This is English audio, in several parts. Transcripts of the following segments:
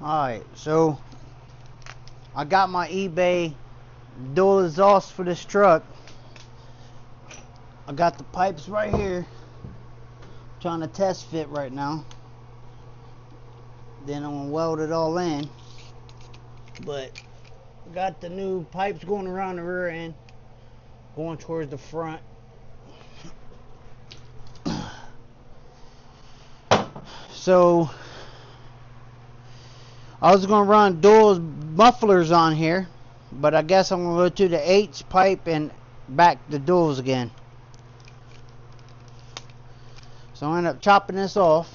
Alright, so I got my eBay dual exhaust for this truck. I got the pipes right here. Trying to test fit right now. Then I'm gonna weld it all in. But got the new pipes going around the rear end, going towards the front. So I was gonna run dual mufflers on here, but I guess I'm gonna go to the H pipe and back the duals again. So I end up chopping this off.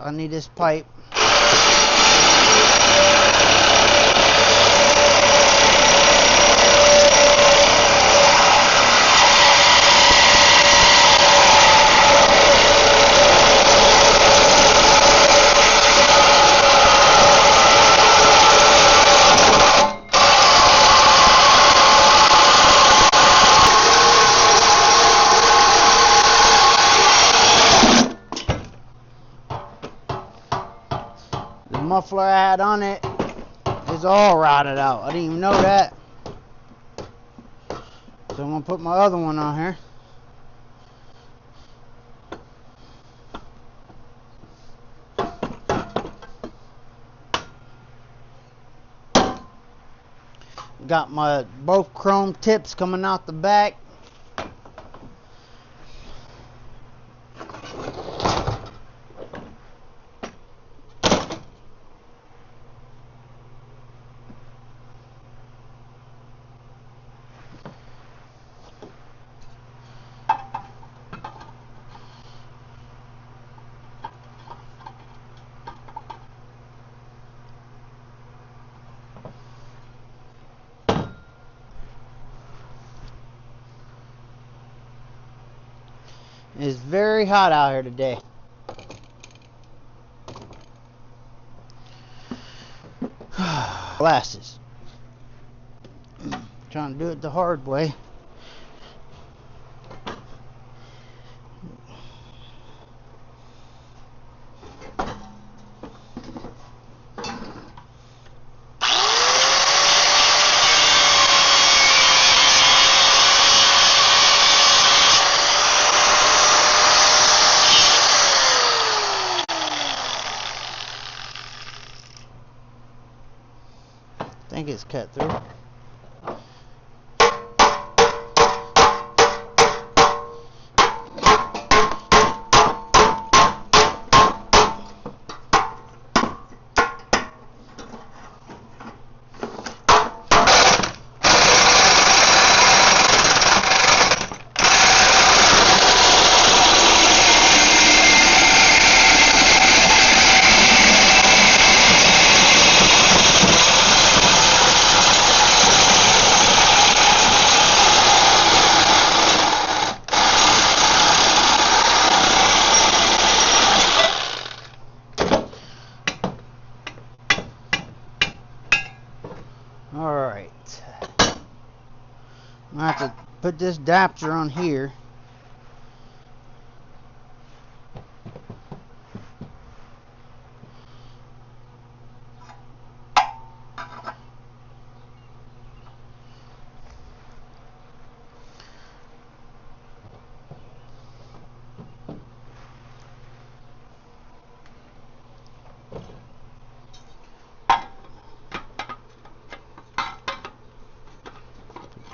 I need this pipe. Muffler I had on it is all rotted out. I didn't even know that. So I'm gonna put my other one on here. Got my both chrome tips coming out the back. It's very hot out here today. Glasses. Trying to do it the hard way. I think it's cut through. Alright. I'm gonna have to put this adapter on here.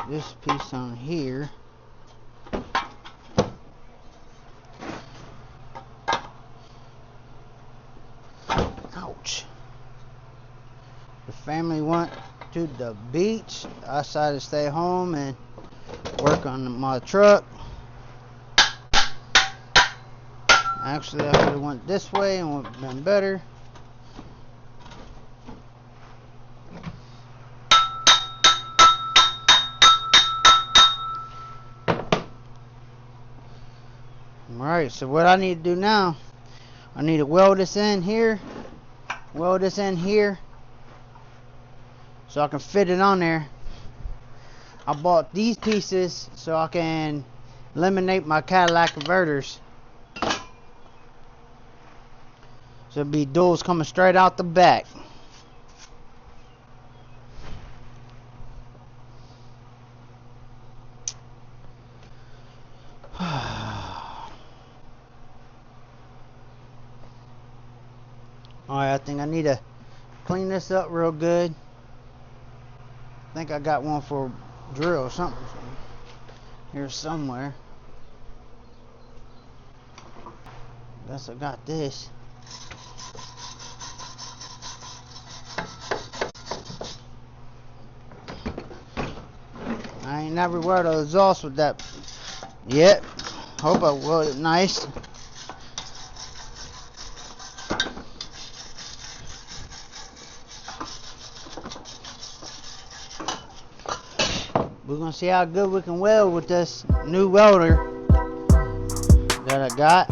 This piece on here. Ouch. The family went to the beach. I decided to stay home and work on my truck. Actually, I could have went this way and would have been better. Alright, so what I need to do now, I need to weld this in here, weld this in here, so I can fit it on there. I bought these pieces so I can eliminate my Cadillac converters. So it'll be duals coming straight out the back. Alright, I think I need to clean this up real good. I think I got one for drill or something here somewhere. Guess I got this. I ain't never wear the exhaust with that yet. Hope I will. Nice. We're gonna see how good we can weld with this new welder that I got.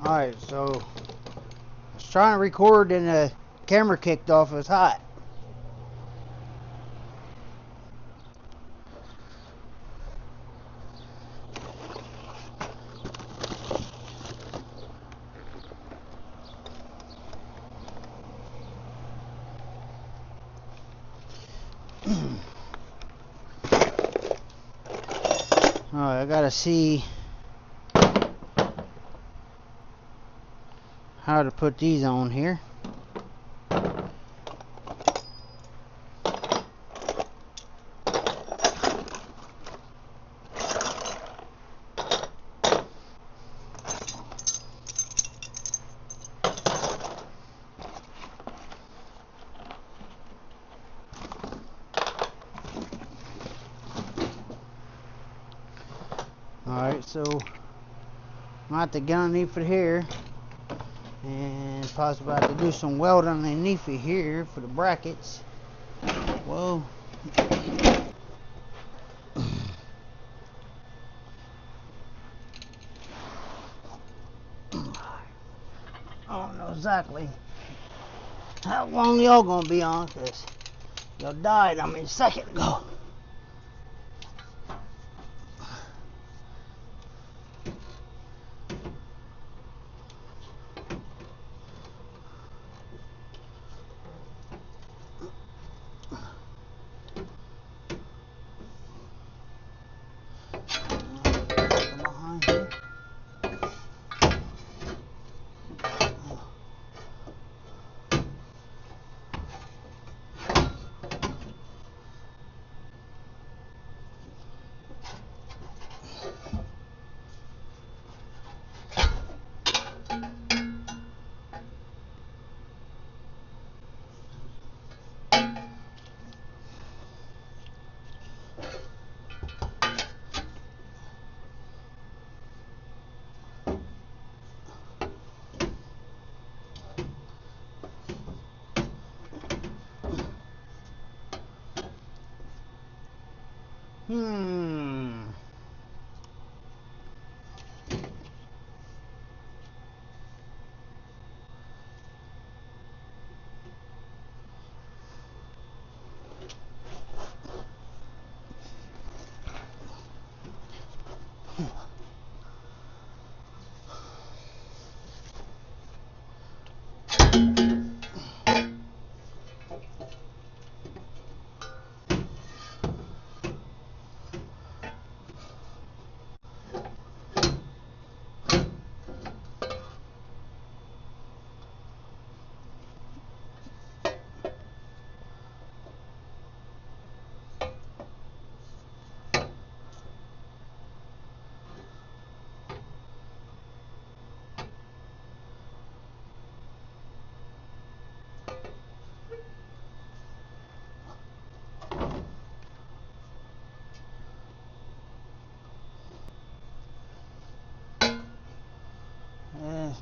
Alright, so I was trying to record and the camera kicked off. It was hot. Alright, I gotta see how to put these on here. Alright, so I'm going to have to get underneath it here and possibly have to do some welding underneath it here for the brackets. Whoa. I don't know exactly how long y'all gonna be on, because y'all died on me a second ago.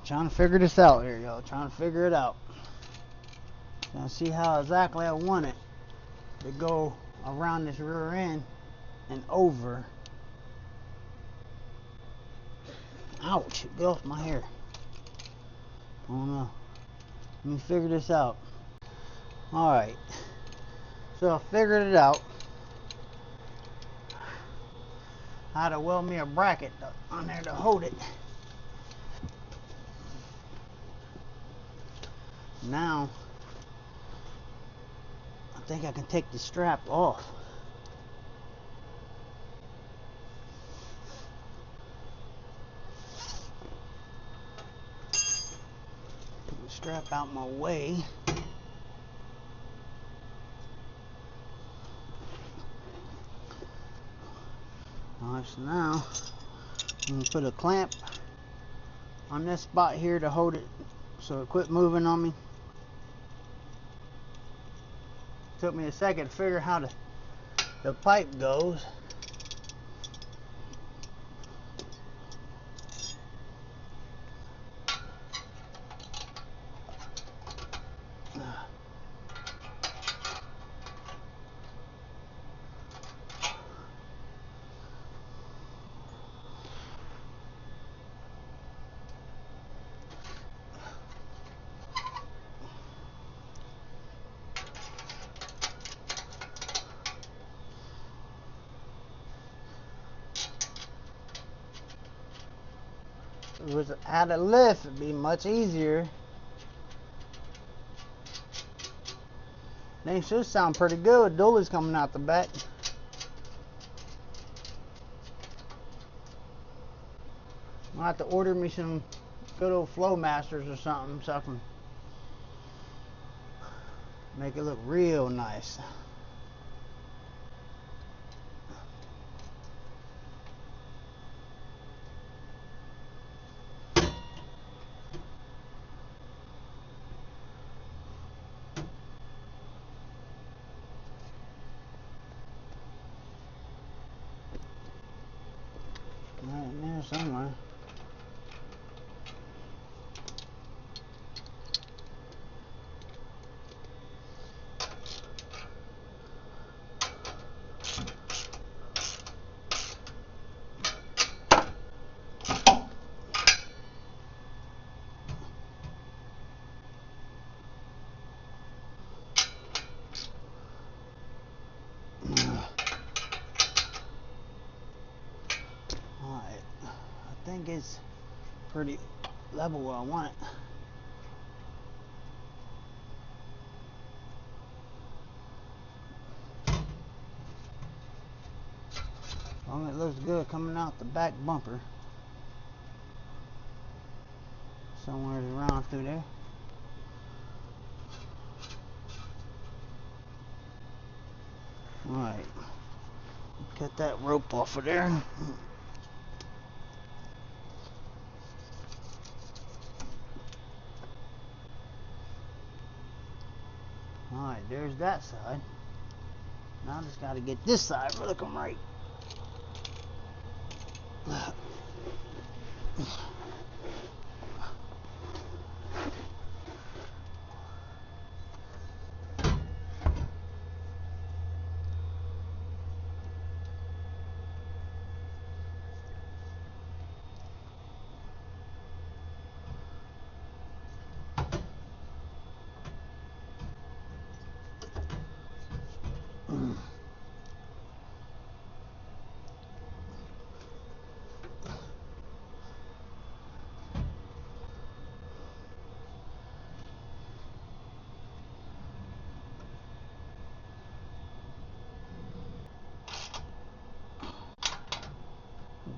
Trying to figure this out here, y'all. Trying to figure it out. Now see how exactly I want it to go around this rear end and over. Ouch, get off my hair. I don't know. Let me figure this out. Alright. So I figured it out. How to weld me a bracket on there to hold it. Now I think I can take the strap off. Put the strap out my way. Alright, so now I'm going to put a clamp on this spot here to hold it so it quit moving on me. Took me a second to figure how the pipe goes. If it was at a lift, it'd be much easier. They should sound pretty good. Dualies coming out the back. I'll have to order me some good old Flowmasters or something so I can make it look real nice. Right in there somewhere. I think it's pretty level where I want it. Well, it looks good coming out the back bumper. Somewhere around through there. Alright. Cut that rope off of there. Alright, there's that side. Now I just got to get this side looking right.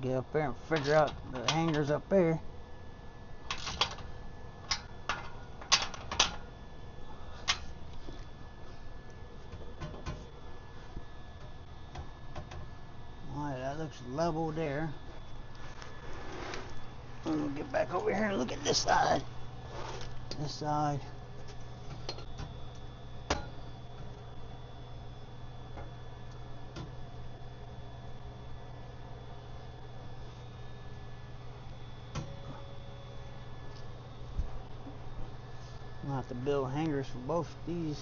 Get up there and figure out the hangers up there. Alright, that looks level there. I'm gonna get back over here and look at this side. This side. I'll have to build hangers for both these.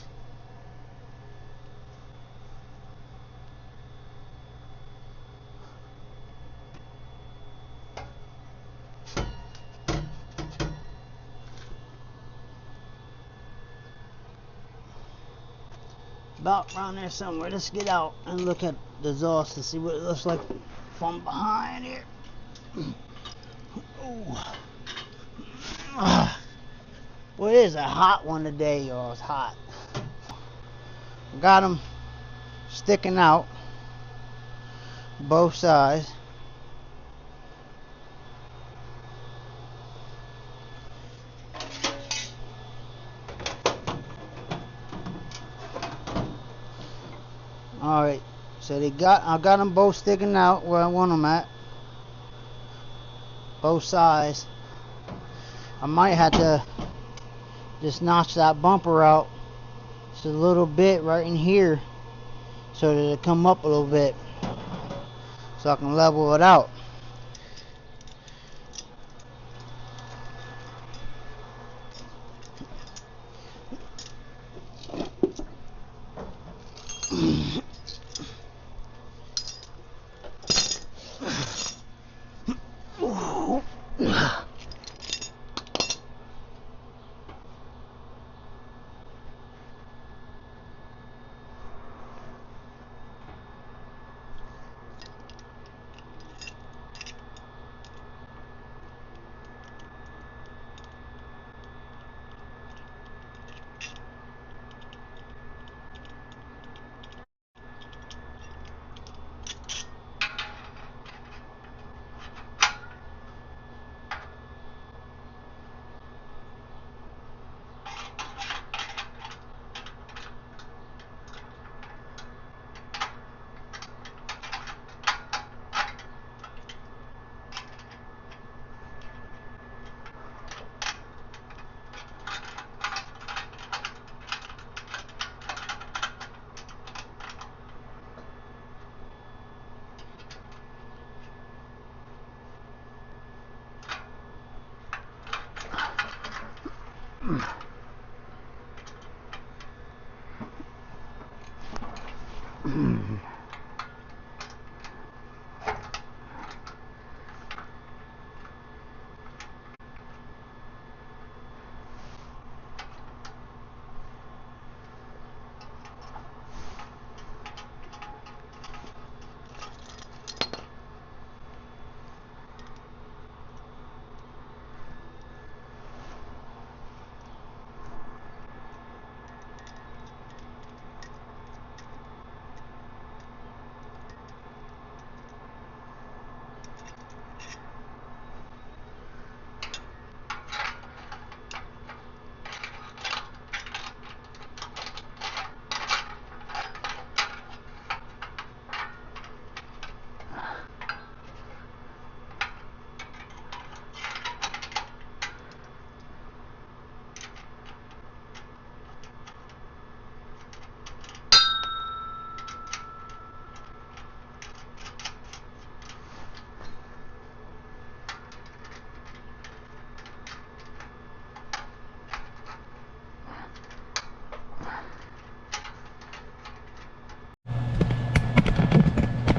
About around there somewhere. Let's get out and look at the exhaust to see what it looks like from behind here. Oh. Well, it is a hot one today, y'all. It's hot. Got them sticking out both sides. Alright, so I got them both sticking out where I want them at. Both sides. I might have to just notch that bumper out just a little bit right in here so that it'll come up a little bit so I can level it out.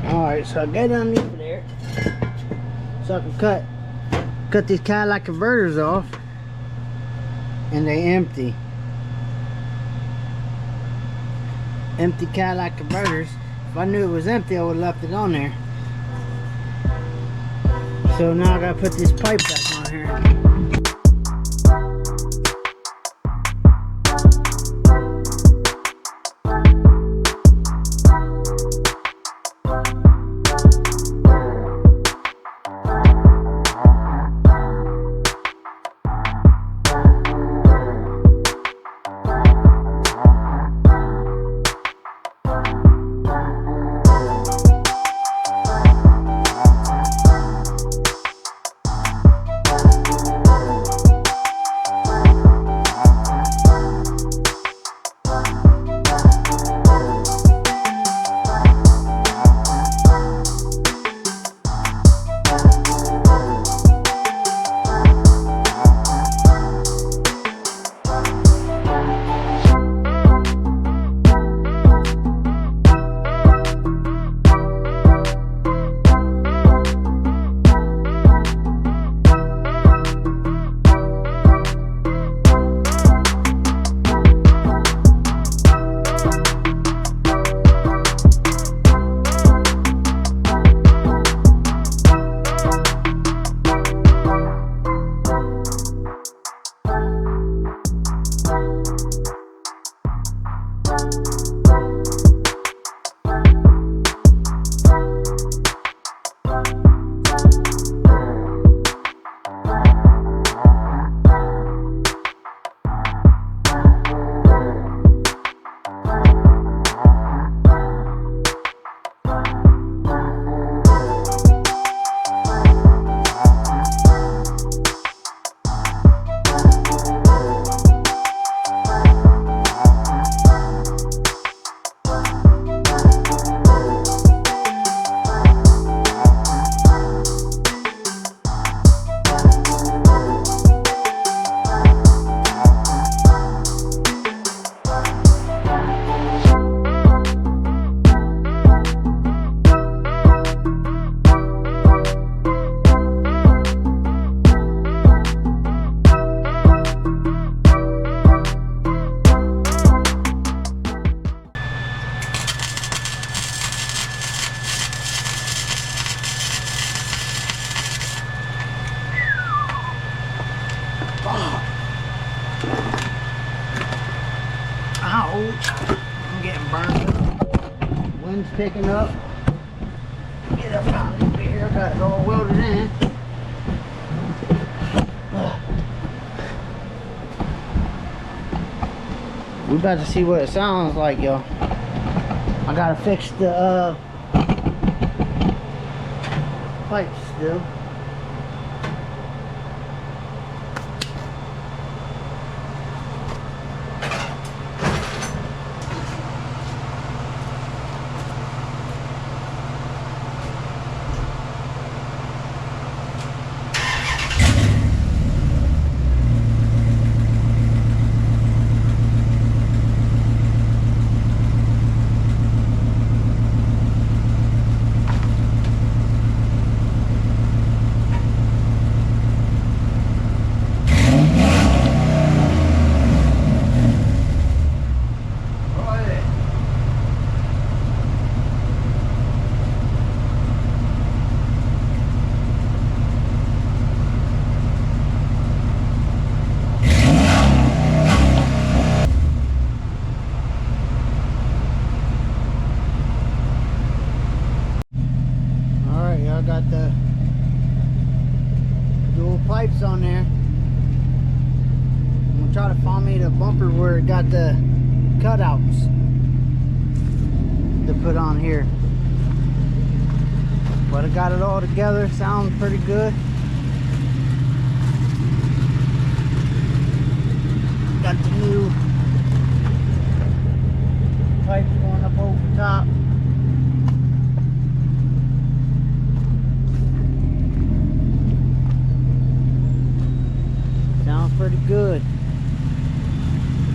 Alright, so I got it underneath there so I can cut these Cadillac converters off, and they empty Cadillac converters. If I knew it was empty, I would have left it on there. So now I gotta put this pipe back on here. picking up. Get up out of here. I got it all welded in. We about to see what it sounds like, y'all. I gotta fix the pipes still. Got the dual pipes on there. I'm gonna try to find me the bumper where it got the cutouts to put on here, but I got it all together. Sounds pretty good. Got the new pipes going up over the top. Sounds pretty good.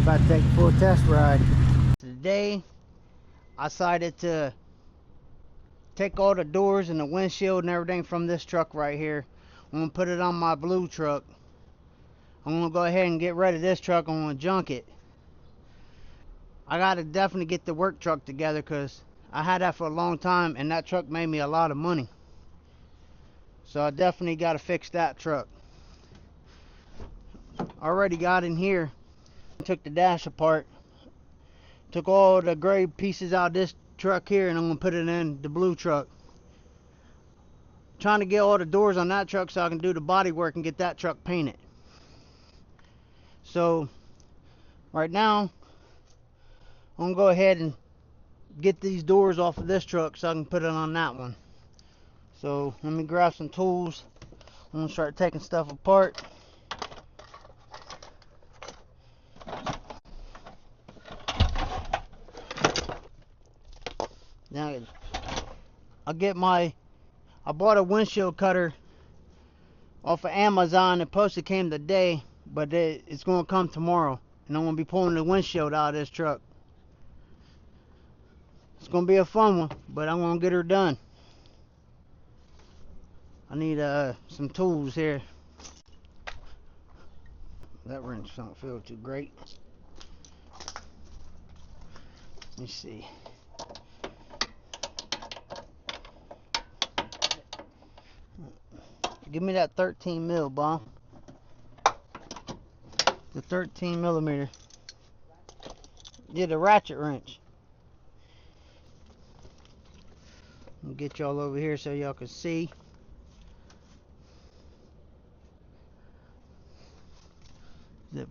About to take a full test ride. Today I decided to take all the doors and the windshield and everything from this truck right here. I'm gonna put it on my blue truck. I'm gonna go ahead and get rid of this truck. I'm gonna junk it. I gotta definitely get the work truck together because I had that for a long time and that truck made me a lot of money. So I definitely gotta fix that truck. Already got in here, took the dash apart, took all the gray pieces out of this truck here, and I'm gonna put it in the blue truck. Trying to get all the doors on that truck so I can do the body work and get that truck painted. So right now I'm gonna go ahead and get these doors off of this truck so I can put it on that one. So let me grab some tools. I'm gonna start taking stuff apart. Now I bought a windshield cutter off of Amazon. It posted came today, but it's gonna come tomorrow, and I'm gonna be pulling the windshield out of this truck. It's gonna be a fun one, but I'm gonna get her done. I need some tools here. That wrench don't feel too great. Let me see. Give me that 13 mil, bomb. The 13 millimeter. Yeah, the ratchet wrench. I'll get y'all over here so y'all can see. The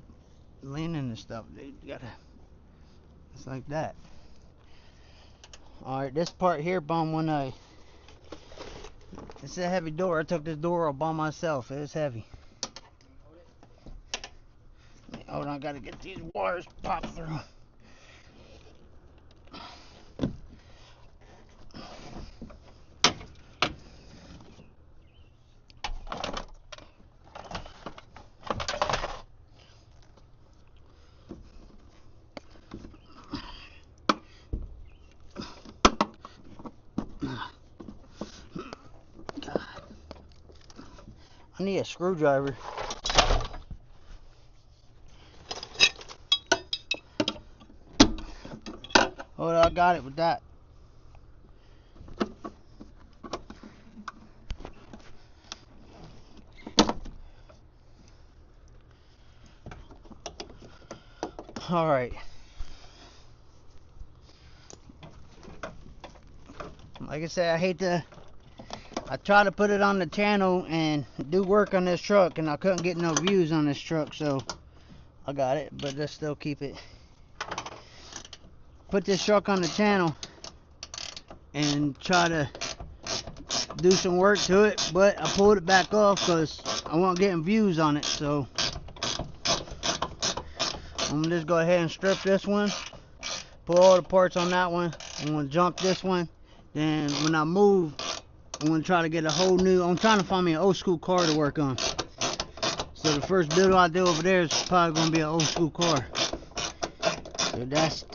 leaning and stuff, dude. You gotta. It's like that. All right, this part here, bomb. When it's a heavy door. I took this door off by myself. It's heavy. Hold on, I gotta get these wires popped through. I need a screwdriver. Oh, I got it with that. All right. like I said, I tried to put it on the channel and do work on this truck, and I couldn't get no views on this truck, so I got it, but let's still keep it. Put this truck on the channel and try to do some work to it, but I pulled it back off because I wasn't getting views on it. So I'm gonna just go ahead and strip this one, put all the parts on that one. I'm gonna junk this one. Then when I move, I'm gonna try to get a whole new, I'm trying to find me an old school car to work on. So the first build I do over there is probably gonna be an old school car. So that's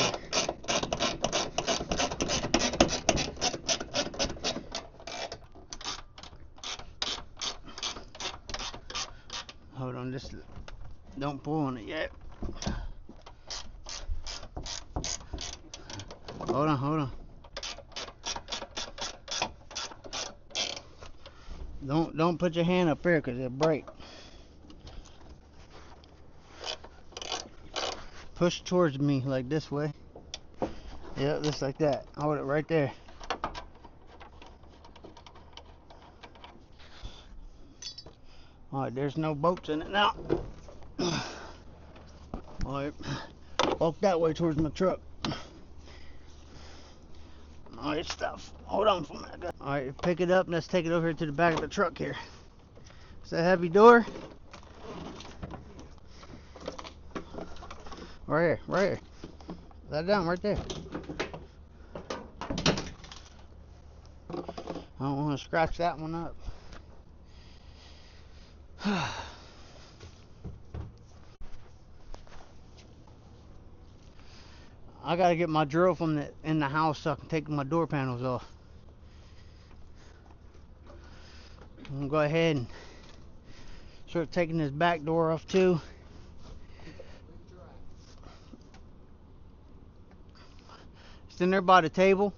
hold on, just don't pull on it yet. Hold on. Don't put your hand up there because it'll break. Push towards me like this way. Yep, just like that. Hold it right there. Alright, there's no bolts in it now. Alright, walk that way towards my truck. Alright, stuff. Hold on for a minute. Alright, pick it up and let's take it over here to the back of the truck here. Is that a heavy door? Right here. Let it down right there. I don't want to scratch that one up. I gotta get my drill from in the house so I can take my door panels off. I'm gonna go ahead and start taking this back door off too. It's in there by the table.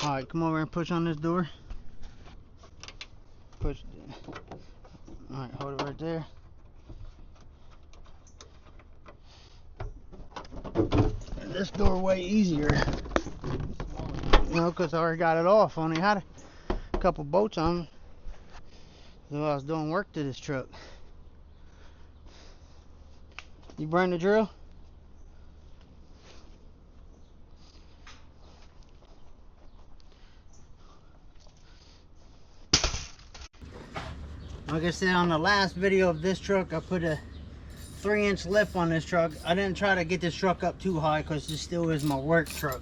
Alright, come over and push on this door. Push. Alright, hold it right there. And this door way easier. You know, because I already got it off. Only had a couple bolts on. So I was doing work to this truck. You bring the drill? Like I said on the last video of this truck, I put a 3-inch lift on this truck. I didn't try to get this truck up too high because this still is my work truck.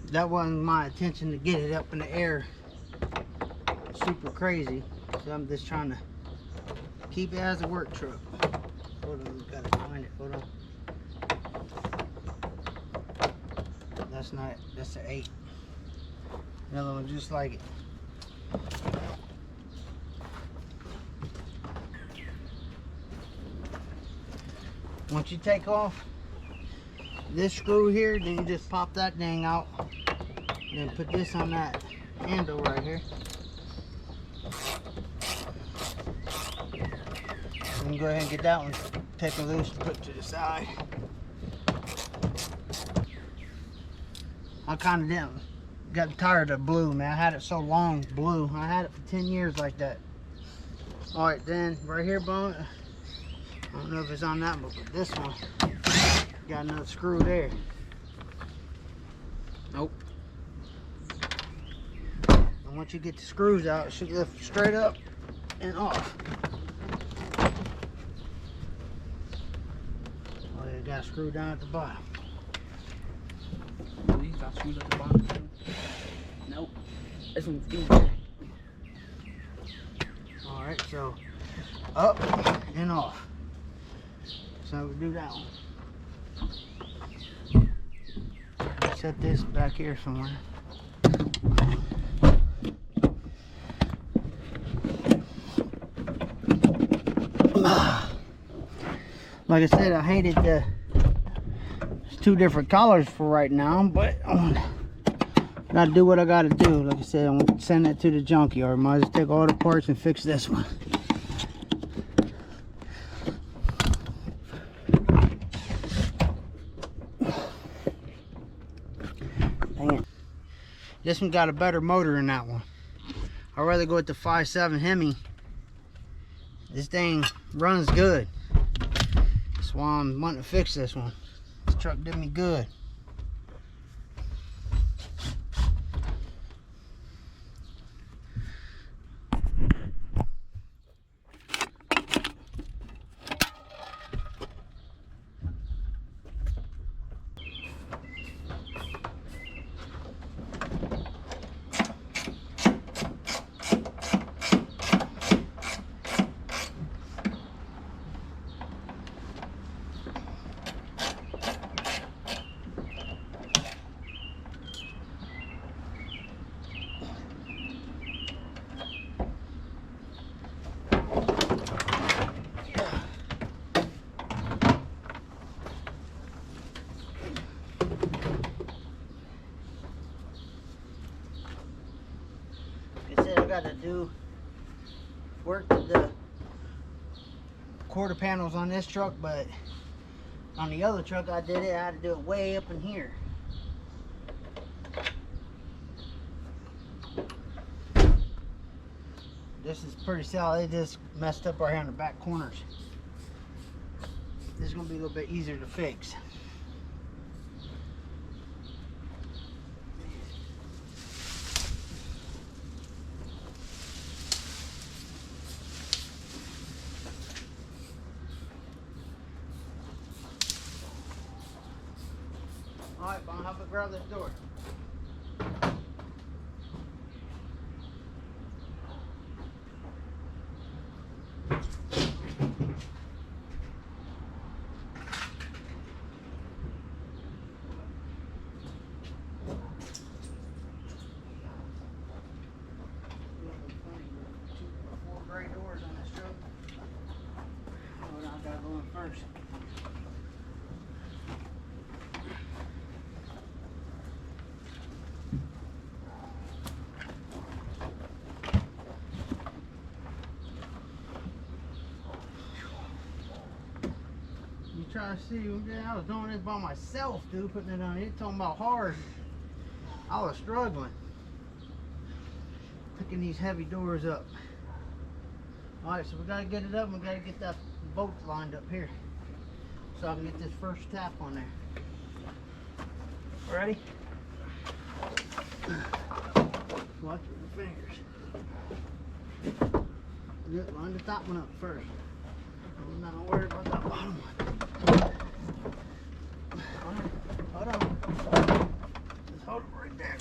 That wasn't my intention to get it up in the air super crazy. So I'm just trying to keep it as a work truck. Hold on, gotta find it. Hold on. That's not, that's an 8. Another one just like it. Once you take off this screw here, then you just pop that thing out. Then put this on that handle right here. And go ahead and get that one taken loose and put to the side. I kind of didn't. Got tired of blue, man. I had it so long, blue. I had it for 10 years like that. Alright, then right here, bone. I don't know if it's on that one, but this one got another screw there. Nope. And once you get the screws out, it should lift straight up and off. Oh, you got a screw down at the bottom. These got screws at the bottom too. Nope. This one's easy. Alright, so up and off. So we do that one. Set this back here somewhere. Like I said, I hated the 2 different colors for right now, but I gotta do what I gotta do. Like I said, I'm gonna send it to the junkyard. Might as well take all the parts and fix this one. Dang it. This one got a better motor than that one. I'd rather go with the 5.7 Hemi. This thing runs good. That's why I'm wanting to fix this one. This truck did me good. Got to do work to the quarter panels on this truck, but on the other truck I did it, I had to do it way up in here. This is pretty solid. It just messed up right here on the back corners. This is going to be a little bit easier to fix. Alright, Bon, help me grab this door. Four gray doors on this truck. Oh, I gotta go in first. Trying to see, I was doing this by myself, dude, putting it on. You're talking about hard. I was struggling picking these heavy doors up. Alright, so we gotta get it up and we gotta get that bolt lined up here so I can get this first tap on there. Ready? Watch with your fingers. Line the top one up first. I'm not worried about that bottom one. Hold on. Just hold it right there.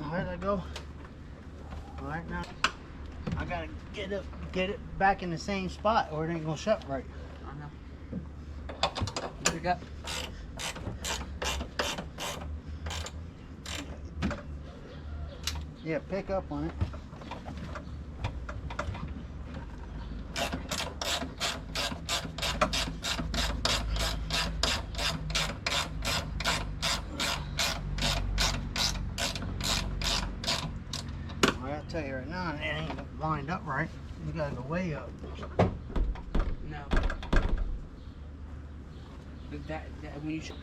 Alright, I go. Alright, now I gotta get it back in the same spot or it ain't gonna shut right. I know. Pick up. Yeah, pick up on it. I'll tell you right now, it ain't lined up right. You gotta go way up. No. That when you should.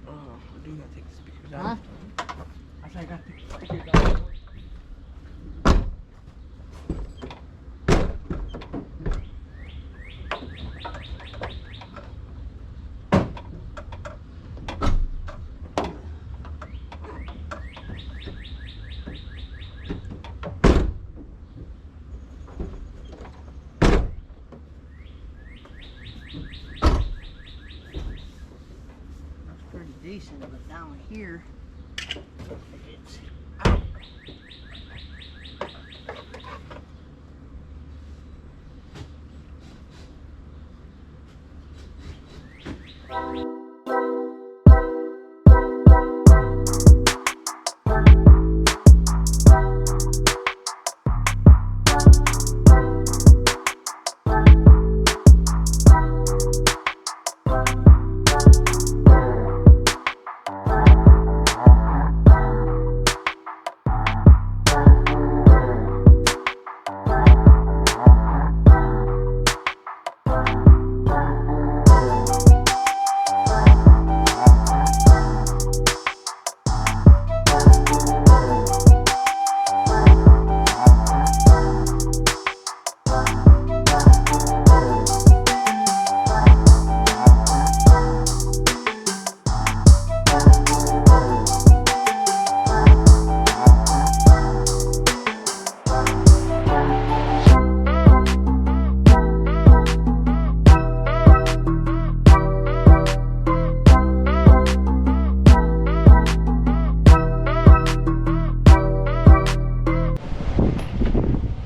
Oh, I do gotta take the speakers out. Huh? I think I got the speakers out. Pretty decent, but down here it's out.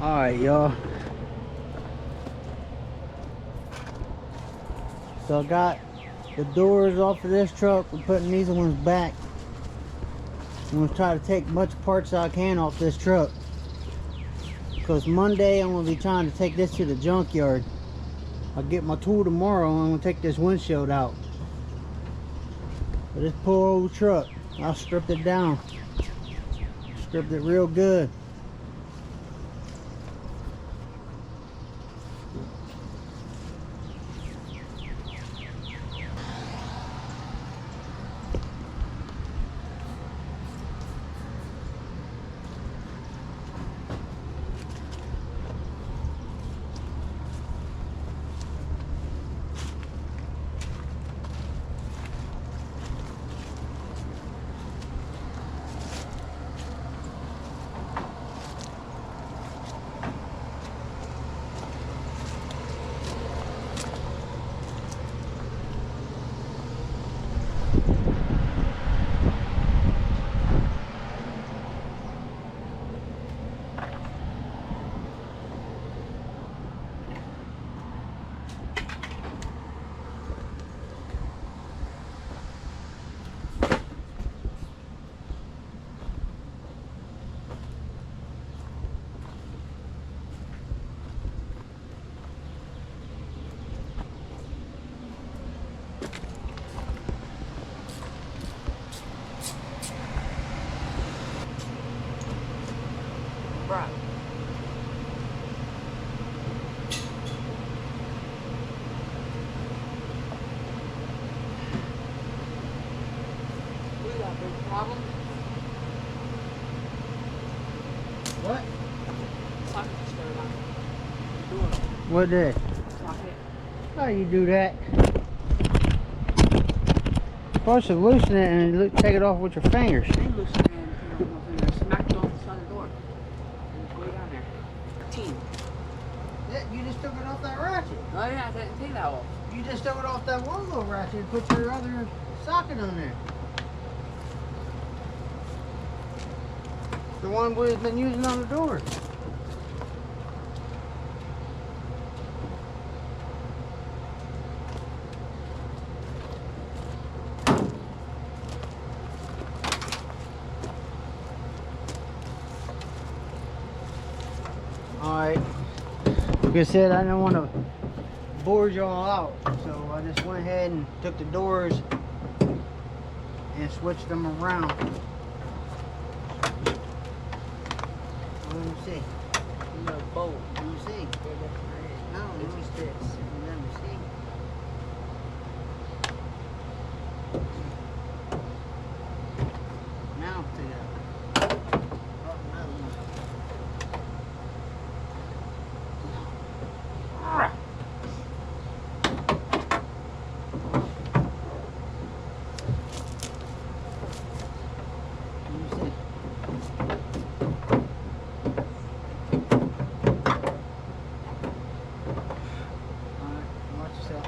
Alright, y'all. So I got the doors off of this truck. We're putting these ones back. I'm going to try to take much parts I can off this truck. Because Monday I'm going to be trying to take this to the junkyard. I'll get my tool tomorrow and I'm going to take this windshield out. But this poor old truck, I stripped it down. Stripped it real good. Bruh. We got a big problem. What? Socket just started on. Doing it. What did? Socket. How you do that? Supposed to loosen it and take it off with your fingers. They loosened it and smacked it off the side of the door. And it's way down there. 13. You just took it off that ratchet. Oh yeah, I didn't take that off. You just took it off that one little ratchet and put your other socket on there. The one we've been using on the door. Alright. Like I said, I don't want to bore y'all out. So I just went ahead and took the doors and switched them around. Let me see. No bolt. Let me see. No, let me see. Let me see. Now take it out. Oh, another one. Let me see. Alright, watch yourself.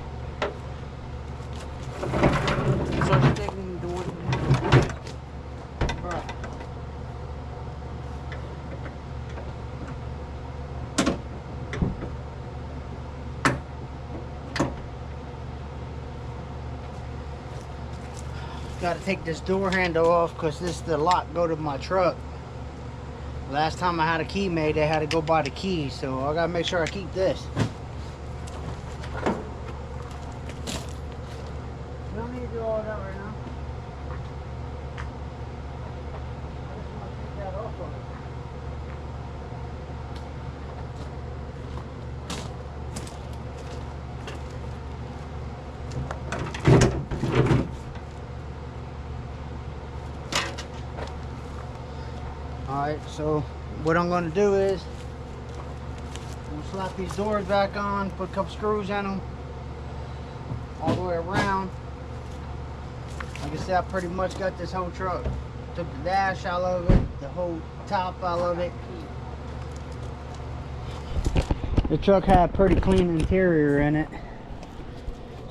So I'm taking the one. Bruh. Got to take this door handle off because this is the lock go to my truck. Last time I had a key made, they had to go buy the key, so I gotta make sure I keep this. We don't need to do all that right now. I just want to take that off of it. Alright, so what I'm going to do is I'm going to slap these doors back on, put a couple screws in them all the way around. Like I said, I pretty much got this whole truck. Took the dash out of it, the whole top out of it. The truck had a pretty clean interior in it.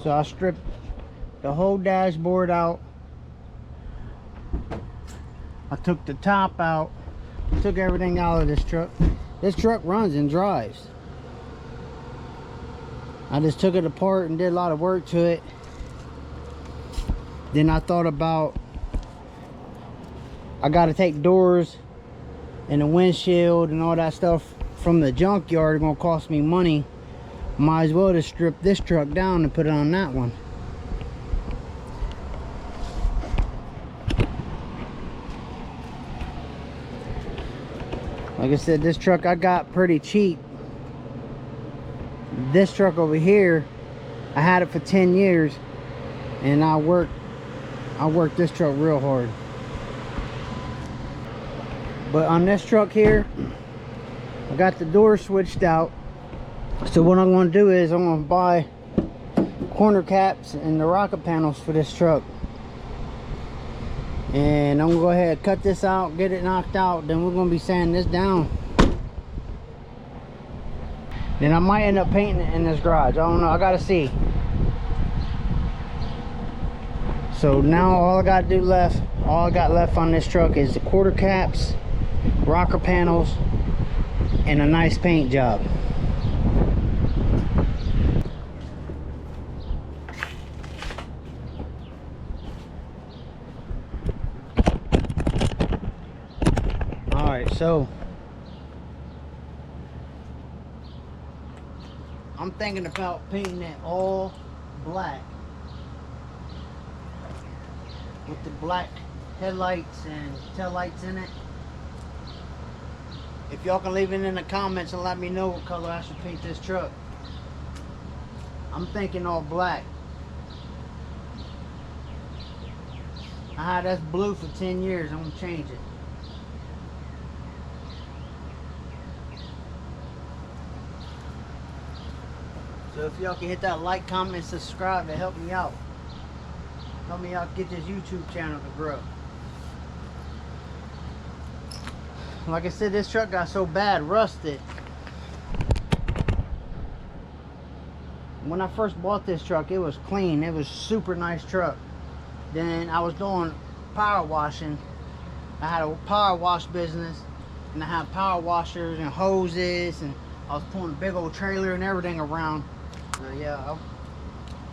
So I stripped the whole dashboard out. I took the top out. took everything out of this truck. This truck runs and drives. I just took it apart and did a lot of work to it. Then I thought about, I gotta take doors and the windshield and all that stuff from the junkyard. It's gonna cost me money. Might as well just strip this truck down and put it on that one. Like I said, this truck I got pretty cheap. This truck over here, I had it for 10 years, and I worked this truck real hard. But on this truck here, I got the door switched out. So what I'm going to do is I'm going to buy corner caps and the rocker panels for this truck. And I'm going to go ahead and cut this out, get it knocked out. Then we're going to be sanding this down. Then I might end up painting it in this garage. I don't know. I got to see. So now all I got left on this truck is the quarter caps, rocker panels, and a nice paint job. Alright, so I'm thinking about painting it all black with the black headlights and tail lights in it. If y'all can leave it in the comments and let me know what color I should paint this truck. I'm thinking all black. I had this blue for 10 years. I'm gonna change it. So if y'all can hit that like, comment, and subscribe to help me out. Help me out get this YouTube channel to grow. Like I said, this truck got so bad rusted. When I first bought this truck, it was clean. It was a super nice truck. Then I was doing power washing. I had a power wash business, and I had power washers and hoses, and I was pulling a big old trailer and everything around. So yeah, I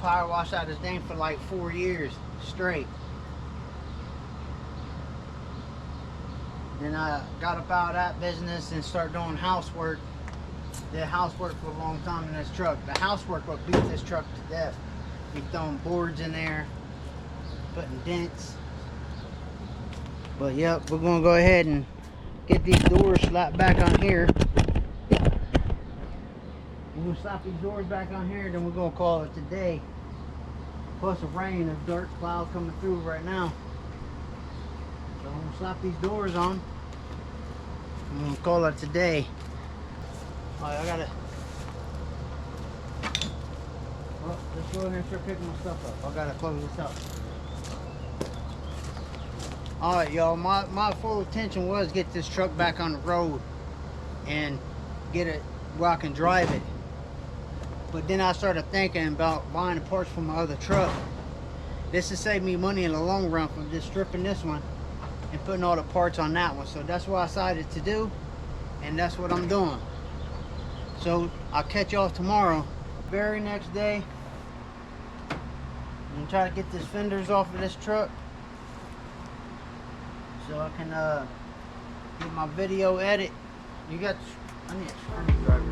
power washed out this thing for like 4 years straight. Then I got up out of that business and started doing housework. Did housework for a long time in this truck. The housework what beat this truck to death. Be throwing boards in there, putting dents. But yep, we're gonna go ahead and get these doors slapped back on here. We're gonna slap these doors back on here, then we're gonna call it today. Plus a rain, a dark cloud coming through right now. So I'm gonna slap these doors on. I'm gonna call it today. Alright, I gotta. Well, let's go in there and start picking my stuff up. I gotta close this up. Alright, y'all, my full intention was get this truck back on the road and get it where I can drive it. But then I started thinking about buying the parts for my other truck. This will save me money in the long run from just stripping this one and putting all the parts on that one. So that's what I decided to do, and that's what I'm doing. So I'll catch y'all tomorrow. Very next day, I'm gonna try to get these fenders off of this truck so I can get my video edit. You got, I need a screwdriver.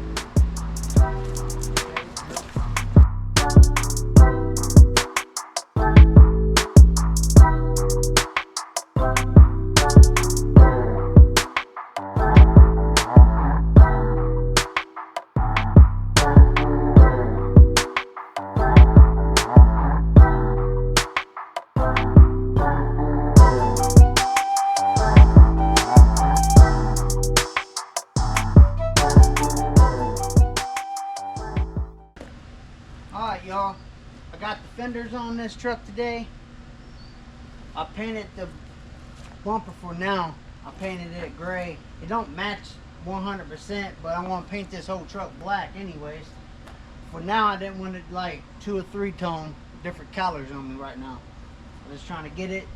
Alright, y'all, I got the fenders on this truck today. I painted the bumper for now. I painted it gray. It don't match 100%, but I want to paint this whole truck black anyways. For now, I didn't want it like 2 or 3 tone different colors on me right now. I'm just trying to get it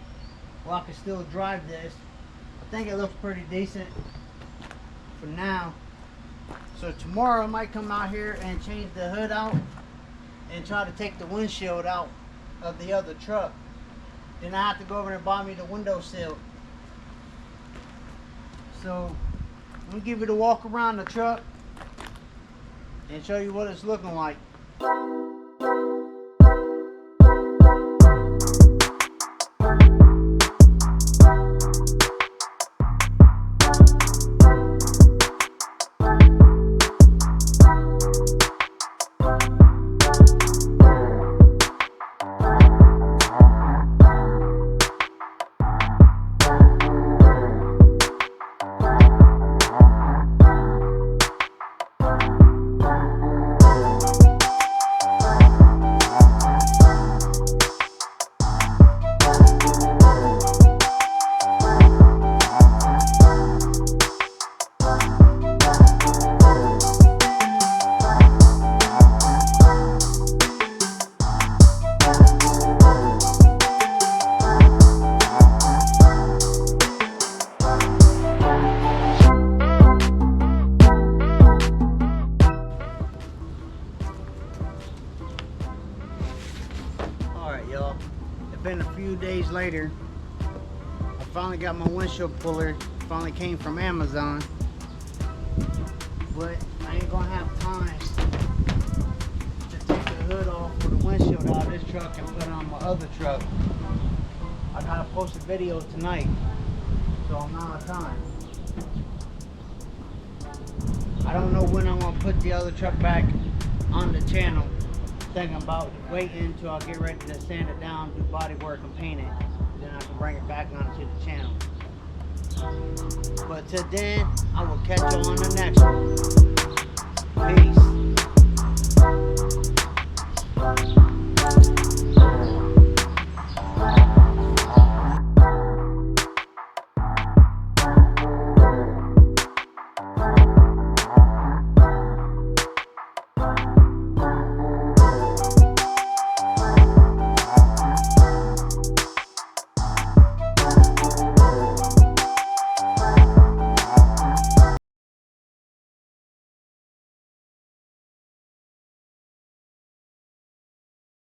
while I can still drive this. I think it looks pretty decent. for now. So tomorrow I might come out here and change the hood out and try to take the windshield out of the other truck. Then I have to go over and buy me the windowsill. So I'm gonna give you the walk around the truck and show you what it's looking like. Alright y'all, it's been a few days later. I finally got my windshield puller. Finally came from Amazon. But I ain't gonna have time to take the hood off or the windshield out of this truck and put it on my other truck. I gotta post a video tonight, so I'm out of time. I don't know when I'm gonna put the other truck back on the channel. Thinking about waiting until I get ready to sand it down, do body work and paint it. Then I can bring it back onto the channel. But till then, I will catch you on the next one.